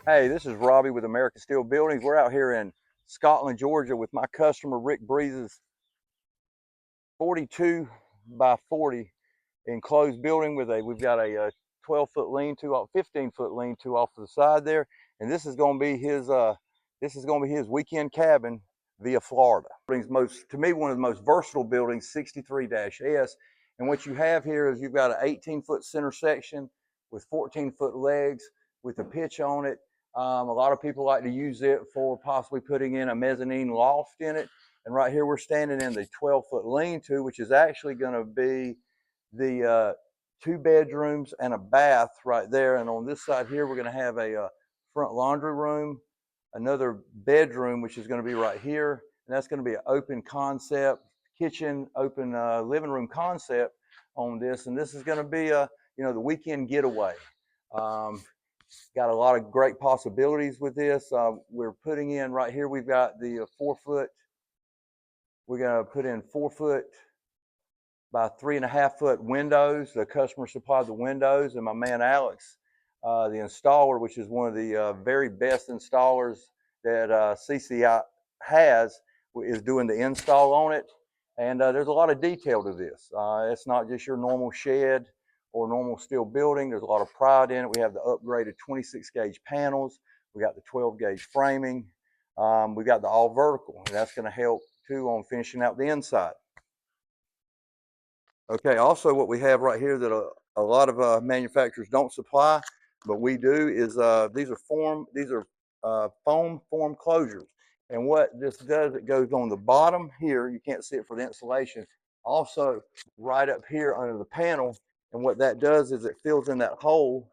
Hey, this is Robbie with American Steel Buildings. We're out here in Scotland, Georgia with my customer Rick Breeze's 42 by 40 enclosed building we've got a 12-foot lean-to, 15-foot lean-to off to the side there, and this is going to be his weekend cabin via Florida. To me, one of the most versatile buildings, 63-S, and what you have here is you've got an 18-foot center section with 14-foot legs with a pitch on it. A lot of people like to use it for possibly putting in a mezzanine loft in it. And right here, we're standing in the 12-foot lean-to, which is actually going to be the 2 bedrooms and a bath right there. And on this side here, we're going to have a front laundry room, another bedroom, which is going to be right here. And that's going to be an open concept kitchen, open living room concept on this. And this is going to be the weekend getaway. Um, got a lot of great possibilities with this. We're putting in right here, we've got the 4 foot. We're going to put in 4 foot by 3.5 foot windows. The customer supplied the windows, and my man Alex, the installer, which is one of the very best installers that CCI has, is doing the install on it. And there's a lot of detail to this. It's not just your normal shed or normal steel building. There's a lot of pride in it. We have the upgraded 26 gauge panels. We got the 12 gauge framing. We got the all vertical, and that's going to help too on finishing out the inside. Okay, also what we have right here that a lot of manufacturers don't supply, but we do is these are foam form closures. And what this does, it goes on the bottom here. You can't see it for the insulation. Also, right up here under the panel. And what that does is it fills in that hole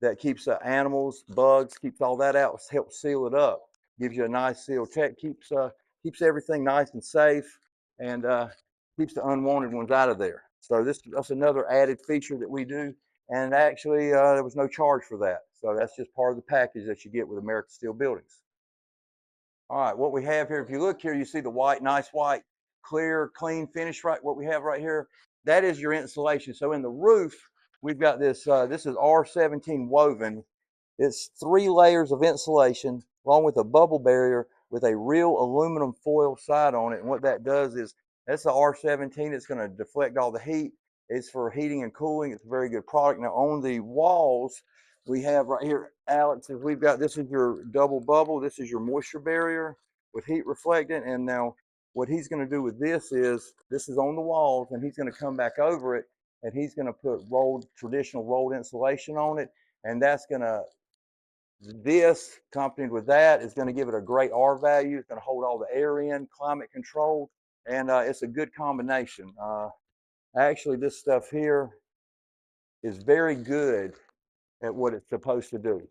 that keeps animals, bugs, keeps all that out, helps seal it up. Gives you a nice seal check, keeps everything nice and safe, and keeps the unwanted ones out of there. So that's another added feature that we do. And actually, there was no charge for that. So that's just part of the package that you get with American Steel Buildings. All right, what we have here, if you look here, you see the white, nice white, clear, clean finish, right? What we have right here, that is your insulation. So in the roof, we've got this, this is R17 woven. It's 3 layers of insulation along with a bubble barrier with a real aluminum foil side on it. And what that does is, that's the R17. It's going to deflect all the heat. It's for heating and cooling. It's a very good product. Now on the walls, we have right here, Alex, is we've got, this is your double bubble. This is your moisture barrier with heat reflectant. And now what he's going to do with this is on the walls, and he's going to come back over it, and he's going to put traditional rolled insulation on it. And that's going to, this accompanied with that is going to give it a great R value. It's going to hold all the air in, climate controlled, and it's a good combination. Actually, this stuff here is very good at what it's supposed to do.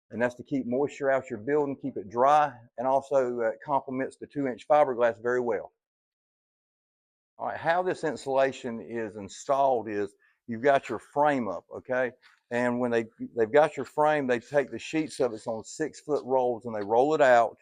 And that's to keep moisture out your building, keep it dry, and also complements the 2-inch fiberglass very well. All right, how this insulation is installed is you've got your frame up, okay? And when they've got your frame, they take the sheets of it on 6-foot rolls and they roll it out.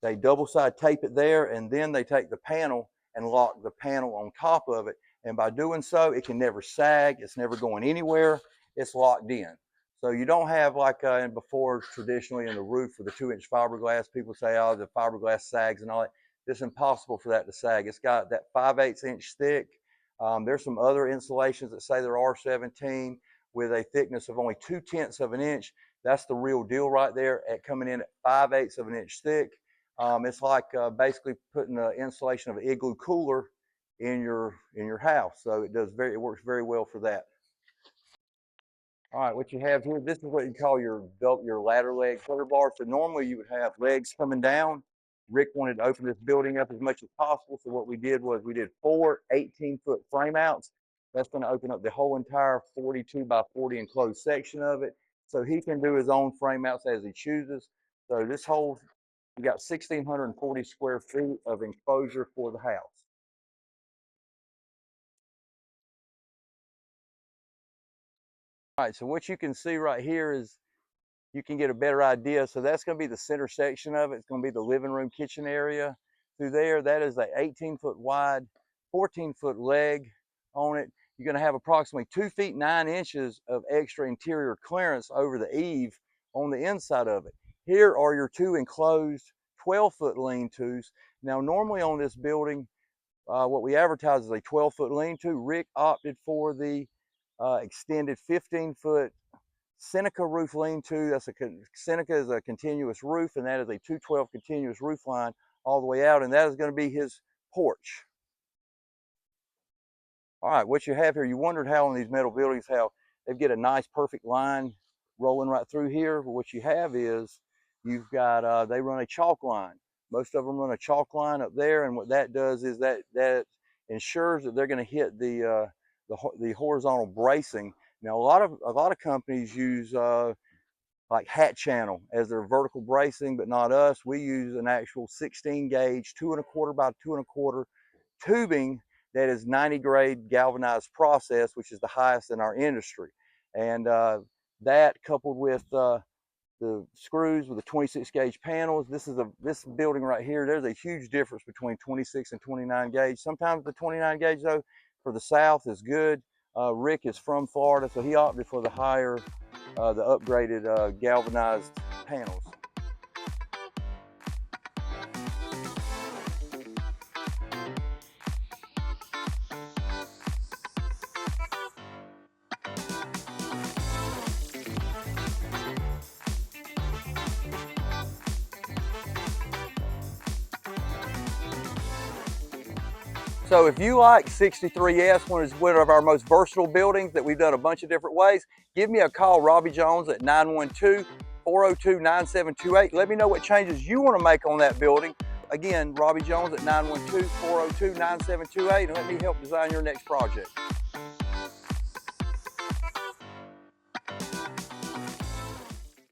They double side tape it there, and then they take the panel and lock the panel on top of it. And by doing so, it can never sag. It's never going anywhere. It's locked in. So you don't have like before traditionally in the roof with the 2-inch fiberglass, people say, oh, the fiberglass sags and all that. It's impossible for that to sag. It's got that 5/8 inch thick. There's some other insulations that say they're R17 with a thickness of only 2/10 of an inch. That's the real deal right there at coming in at 5/8 of an inch thick. It's like basically putting the insulation of an igloo cooler in your house. So it works very well for that. All right, what you have here, this is what you call your ladder leg cover bar. So normally you would have legs coming down. Rick wanted to open this building up as much as possible. So what we did was we did 4 18-foot frame outs. That's going to open up the whole entire 42 by 40 enclosed section of it. So he can do his own frame outs as he chooses. So this whole, we got 1,640 square feet of enclosure for the house. All right, so what you can see right here is you can get a better idea. So that's going to be the center section of it. It's going to be the living room kitchen area through there. That is a 18-foot wide, 14-foot leg on it. You're going to have approximately 2 feet 9 inches of extra interior clearance over the eave on the inside of it. Here are your two enclosed 12-foot lean-tos. Now, normally on this building, what we advertise is a 12-foot lean-to. Rick opted for the extended 15-foot Seneca roof lean-to. Seneca is a continuous roof, and that is a 212 continuous roof line all the way out, and that is going to be his porch. All right, what you have here, you wondered how in these metal buildings, how they get a nice perfect line rolling right through here. What you have is, you've got, they run a chalk line. Most of them run a chalk line up there, and what that does is that ensures that they're going to hit the horizontal bracing. Now, a lot of companies use like hat channel as their vertical bracing, but not us. We use an actual 16 gauge, 2 1/4 by 2 1/4 tubing that is 90 grade galvanized process, which is the highest in our industry. And that coupled with the screws with the 26 gauge panels, this building right here, there's a huge difference between 26 and 29 gauge. Sometimes the 29 gauge though for the South is good. Rick is from Florida, so he opted for the higher, the upgraded galvanized panels. So if you like 63S, one of our most versatile buildings that we've done a bunch of different ways, give me a call, Robby Jones, at 912-402-9728. Let me know what changes you want to make on that building. Again, Robby Jones at 912-402-9728, and let me help design your next project.